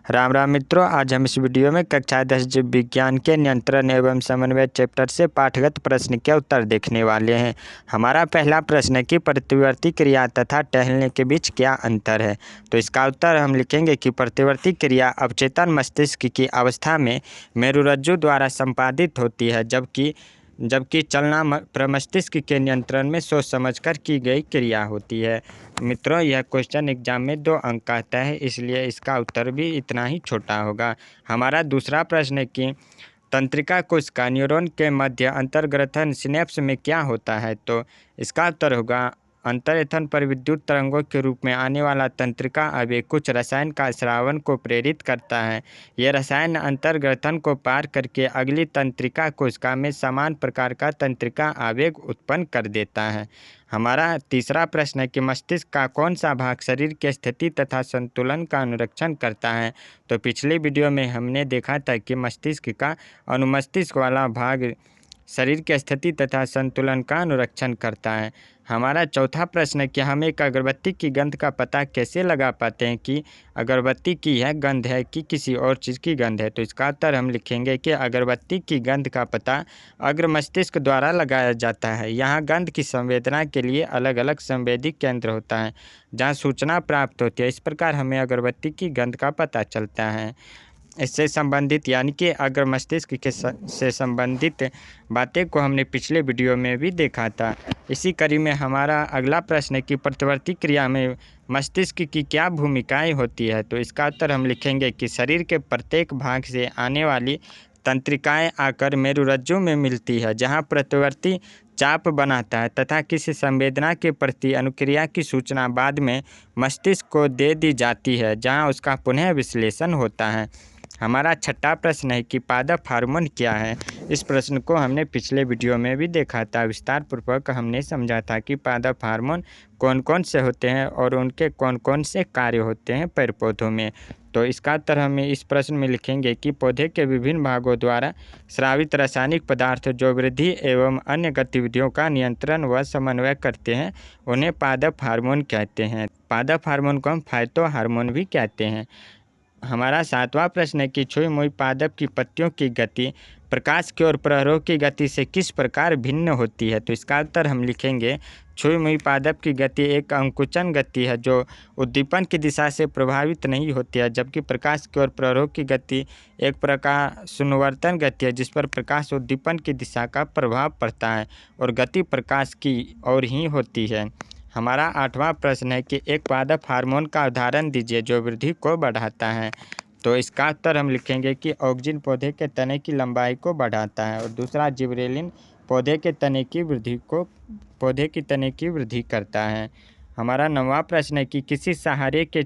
राम राम मित्रों, आज हम इस वीडियो में कक्षा 10 जीव विज्ञान के नियंत्रण एवं समन्वय चैप्टर से पाठगत प्रश्न के उत्तर देखने वाले हैं। हमारा पहला प्रश्न है कि प्रतिवर्ती क्रिया तथा टहलने के बीच क्या अंतर है। तो इसका उत्तर हम लिखेंगे कि प्रतिवर्ती क्रिया अवचेतन मस्तिष्क की अवस्था में मेरुरज्जु द्वारा संपादित होती है, जबकि चलना प्रमस्तिष्क के नियंत्रण में सोच समझकर की गई क्रिया होती है। मित्रों, यह क्वेश्चन एग्जाम में 2 अंक का आता है, इसलिए इसका उत्तर भी इतना ही छोटा होगा। हमारा दूसरा प्रश्न है कि तंत्रिका कोशिका न्यूरॉन के मध्य अंतर्ग्रथन सिनेप्स में क्या होता है। तो इसका उत्तर होगा अंतरेथन पर विद्युत तरंगों के रूप में आने वाला तंत्रिका आवेग कुछ रसायन का स्रावन को प्रेरित करता है। यह रसायन अंतर्ग्रथन को पार करके अगली तंत्रिका कोशिका में समान प्रकार का तंत्रिका आवेग उत्पन्न कर देता है। हमारा तीसरा प्रश्न है कि मस्तिष्क का कौन सा भाग शरीर की स्थिति तथा संतुलन का अनुरक्षण करता है। तो पिछली वीडियो में हमने देखा था कि मस्तिष्क का अनुमस्तिष्क वाला भाग शरीर की स्थिति तथा संतुलन का अनुरक्षण करता है। हमारा चौथा प्रश्न है कि हम एक अगरबत्ती की गंध का पता कैसे लगा पाते हैं कि अगरबत्ती की यह गंध है कि किसी और चीज़ की गंध है। तो इसका उत्तर हम लिखेंगे कि अगरबत्ती की गंध का पता अग्र मस्तिष्क द्वारा लगाया जाता है। यहाँ गंध की संवेदना के लिए अलग अलग संवेदी केंद्र होता है जहाँ सूचना प्राप्त होती है। इस प्रकार हमें अगरबत्ती की गंध का पता चलता है। इससे संबंधित यानी कि अग्र मस्तिष्क से संबंधित बातें को हमने पिछले वीडियो में भी देखा था। इसी कड़ी में हमारा अगला प्रश्न है कि प्रतिवर्ती क्रिया में मस्तिष्क की क्या भूमिकाएं होती है। तो इसका उत्तर हम लिखेंगे कि शरीर के प्रत्येक भाग से आने वाली तंत्रिकाएं आकर मेरुरज्जु में मिलती है, जहां प्रतिवर्ती चाप बनाता है तथा किसी संवेदना के प्रति अनुक्रिया की सूचना बाद में मस्तिष्क को दे दी जाती है, जहां उसका पुनः विश्लेषण होता है। हमारा छठा प्रश्न है कि पादप हार्मोन क्या है। इस प्रश्न को हमने पिछले वीडियो में भी देखा था। विस्तार पूर्वक हमने समझा था कि पादप हार्मोन कौन कौन से होते हैं और उनके कौन कौन से कार्य होते हैं पेड़ पौधों में। तो इसका उत्तर हम इस प्रश्न में लिखेंगे कि पौधे के विभिन्न भागों द्वारा स्रावित रासायनिक पदार्थ जो वृद्धि एवं अन्य गतिविधियों का नियंत्रण व समन्वय करते हैं, उन्हें पादप हार्मोन कहते हैं। पादप हार्मोन को हम फाइटो हार्मोन भी कहते हैं। हमारा सातवां प्रश्न है कि छुई मुई पादप की पत्तियों की गति प्रकाश की ओर प्रवाह की गति से किस प्रकार भिन्न होती है। तो इसका उत्तर हम लिखेंगे छुई मुई पादप की गति एक अंकुचन गति है जो उद्दीपन की दिशा से प्रभावित नहीं होती है, जबकि प्रकाश की ओर प्रवाह की गति एक प्रकार सुनवर्तन गति है जिस पर प्रकाश उद्दीपन की दिशा का प्रभाव पड़ता है और गति प्रकाश की ओर ही होती है। हमारा आठवां प्रश्न है कि एक पादप हार्मोन का उदाहरण दीजिए जो वृद्धि को बढ़ाता है। तो इसका उत्तर हम लिखेंगे कि ऑक्जिन पौधे के तने की लंबाई को बढ़ाता है और दूसरा जिबरेलिन पौधे के तने की वृद्धि करता है। हमारा 9वां प्रश्न है कि किसी सहारे के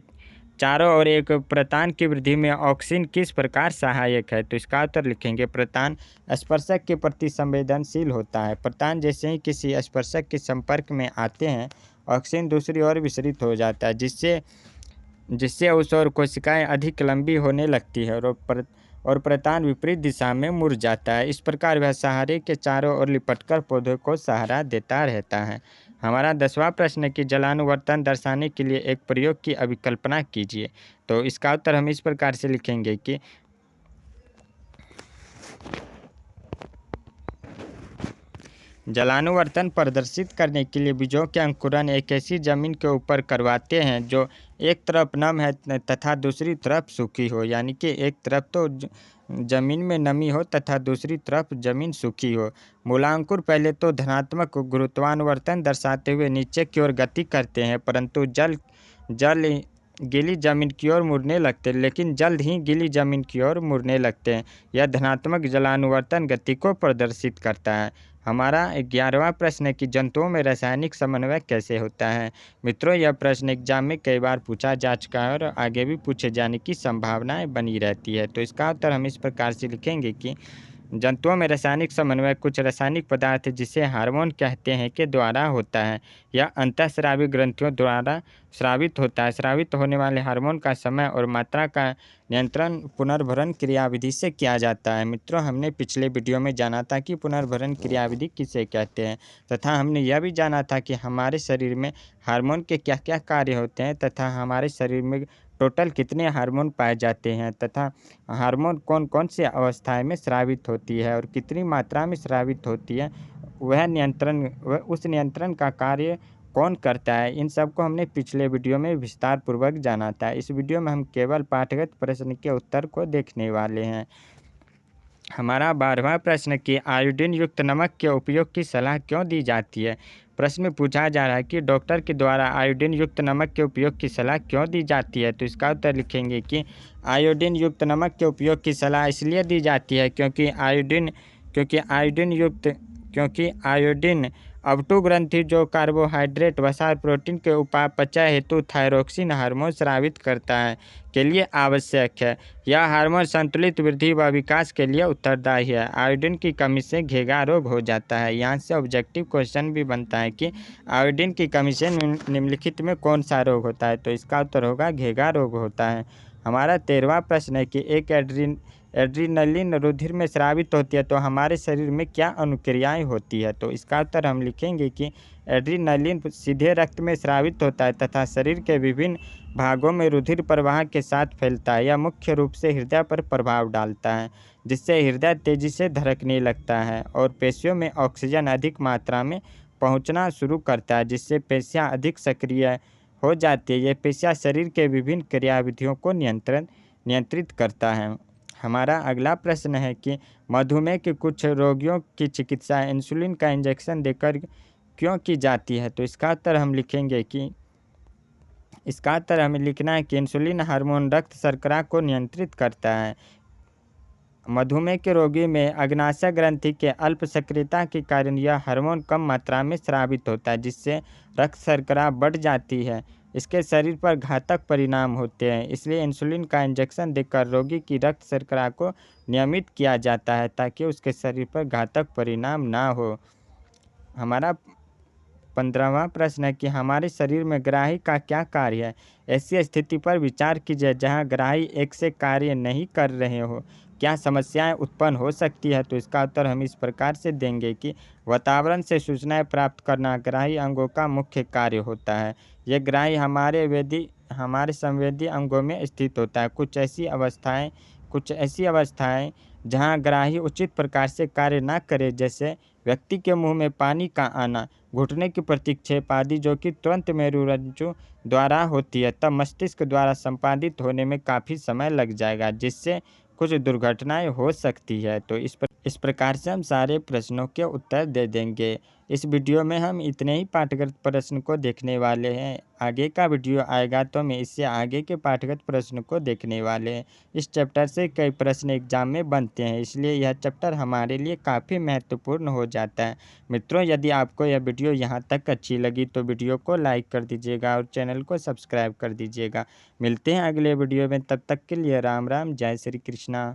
चारों ओर एक प्रतान की वृद्धि में ऑक्सिन किस प्रकार सहायक है। तो इसका उत्तर लिखेंगे प्रतान स्पर्शक के प्रति संवेदनशील होता है। प्रतान जैसे ही किसी स्पर्शक के संपर्क में आते हैं, ऑक्सिन दूसरी ओर विसरित हो जाता है, जिससे उस ओर कोशिकाएं अधिक लंबी होने लगती है और प्रतान विपरीत दिशा में मुड़ जाता है। इस प्रकार वह सहारे के चारों ओर लिपटकर पौधों को सहारा देता रहता है। हमारा 10वां प्रश्न है कि जलानुवर्तन दर्शाने के लिए एक प्रयोग की अभिकल्पना कीजिए। तो इसका उत्तर हम इस प्रकार से लिखेंगे कि जलानुवर्तन प्रदर्शित करने के लिए बीजों के अंकुरण एक ऐसी जमीन के ऊपर करवाते हैं जो एक तरफ नम है तथा दूसरी तरफ सूखी हो, यानी कि एक तरफ तो जमीन में नमी हो तथा दूसरी तरफ जमीन सूखी हो। मूलांकुर पहले तो धनात्मक गुरुत्वानुवर्तन दर्शाते हुए नीचे की ओर गति करते हैं, परंतु जल गीली जमीन की ओर मुड़ने लगते हैं, लेकिन जल्द ही गीली जमीन की ओर मुड़ने लगते हैं। यह धनात्मक जलानुवर्तन गति को प्रदर्शित करता है। हमारा 11वां प्रश्न है कि जंतुओं में रासायनिक समन्वय कैसे होता है। मित्रों, यह प्रश्न एग्जाम में कई बार पूछा जा चुका है और आगे भी पूछे जाने की संभावनाएं बनी रहती है। तो इसका उत्तर हम इस प्रकार से लिखेंगे कि जंतुओं में रासायनिक समन्वय कुछ रासायनिक पदार्थ जिसे हार्मोन कहते हैं के द्वारा होता है। यह अंतःस्रावी ग्रंथियों द्वारा स्रावित होता है। स्रावित होने वाले हार्मोन का समय और मात्रा का नियंत्रण पुनर्भरण क्रियाविधि से किया जाता है। मित्रों, हमने पिछले वीडियो में जाना था कि पुनर्भरण क्रियाविधि किसे कहते हैं तथा हमने यह भी जाना था कि हमारे शरीर में हार्मोन के क्या क्या कार्य होते हैं तथा हमारे शरीर में टोटल कितने हार्मोन पाए जाते हैं तथा हार्मोन कौन कौन से अवस्थाएं में स्रावित होती है और कितनी मात्रा में स्रावित होती है, वह उस नियंत्रण का कार्य कौन करता है, इन सब को हमने पिछले वीडियो में विस्तार पूर्वक जाना था। इस वीडियो में हम केवल पाठगत प्रश्न के उत्तर को देखने वाले हैं। हमारा 12वां प्रश्न कि आयोडीन युक्त नमक के उपयोग की सलाह क्यों दी जाती है। प्रश्न में पूछा जा रहा है कि डॉक्टर के द्वारा आयोडीन युक्त नमक के उपयोग की सलाह क्यों दी जाती है। तो इसका उत्तर लिखेंगे कि आयोडीन युक्त नमक के उपयोग की सलाह इसलिए दी जाती है क्योंकि आयोडीन अवटु ग्रंथि जो कार्बोहाइड्रेट वसा और प्रोटीन के उपापचय हेतु थायरोक्सिन हार्मोन स्रावित करता है के लिए आवश्यक है। यह हार्मोन संतुलित वृद्धि व विकास के लिए उत्तरदायी है। आयोडीन की कमी से घेगा रोग हो जाता है। यहाँ से ऑब्जेक्टिव क्वेश्चन भी बनता है कि आयोडीन की कमी से निम्नलिखित में कौन सा रोग होता है। तो इसका उत्तर होगा घेगा रोग होता है। हमारा 13वां प्रश्न है कि एक एड्रीनलिन रुधिर में स्रावित होती है तो हमारे शरीर में क्या अनुक्रियाएं होती है। तो इसका उत्तर हम लिखेंगे कि एड्रीनलिन सीधे रक्त में स्रावित होता है तथा शरीर के विभिन्न भागों में रुधिर प्रवाह के साथ फैलता है। यह मुख्य रूप से हृदय पर प्रभाव डालता है, जिससे हृदय तेजी से धड़कने लगता है और पेशियों में ऑक्सीजन अधिक मात्रा में पहुंचना शुरू करता है, जिससे पेशियां अधिक सक्रिय हो जाती है। यह पेशियां शरीर के विभिन्न क्रियाविधियों को नियंत्रित करता है। हमारा अगला प्रश्न है कि मधुमेह के कुछ रोगियों की चिकित्सा इंसुलिन का इंजेक्शन देकर क्यों की जाती है। तो इसका उत्तर हम लिखेंगे कि इसका उत्तर हमें लिखना है कि इंसुलिन हार्मोन रक्त शर्करा को नियंत्रित करता है। मधुमेह के रोगी में अग्नाशय ग्रंथि के अल्प सक्रियता के कारण यह हार्मोन कम मात्रा में स्रावित होता है, जिससे रक्त शर्करा बढ़ जाती है। इसके शरीर पर घातक परिणाम होते हैं, इसलिए इंसुलिन का इंजेक्शन देकर रोगी की रक्त शर्करा को नियमित किया जाता है ताकि उसके शरीर पर घातक परिणाम ना हो। हमारा 15वां प्रश्न है कि हमारे शरीर में ग्राही का क्या कार्य है। ऐसी स्थिति पर विचार कीजिए जहां ग्राही एक से कार्य नहीं कर रहे हो, क्या समस्याएं उत्पन्न हो सकती है। तो इसका उत्तर हम इस प्रकार से देंगे कि वातावरण से सूचनाएं प्राप्त करना ग्राही अंगों का मुख्य कार्य होता है। यह ग्राही हमारे संवेदी अंगों में स्थित होता है। कुछ ऐसी अवस्थाएं जहां ग्राही उचित प्रकार से कार्य ना करे, जैसे व्यक्ति के मुंह में पानी का आना, घुटने की प्रतिक्षेप आदि, जो कि तुरंत मेरुरज्जु द्वारा होती है, तब मस्तिष्क द्वारा संपादित होने में काफ़ी समय लग जाएगा, जिससे कुछ दुर्घटनाएं हो सकती है। तो इस प्रकार से हम सारे प्रश्नों के उत्तर दे देंगे। इस वीडियो में हम इतने ही पाठगत प्रश्न को देखने वाले हैं। आगे का वीडियो आएगा तो मैं इससे आगे के पाठगत प्रश्न को देखने वाले हैं। इस चैप्टर से कई प्रश्न एग्जाम में बनते हैं, इसलिए यह चैप्टर हमारे लिए काफ़ी महत्वपूर्ण हो जाता है। मित्रों, यदि आपको यह वीडियो यहाँ तक अच्छी लगी तो वीडियो को लाइक कर दीजिएगा और चैनल को सब्सक्राइब कर दीजिएगा। मिलते हैं अगले वीडियो में, तब तक के लिए राम राम, जय श्री कृष्णा।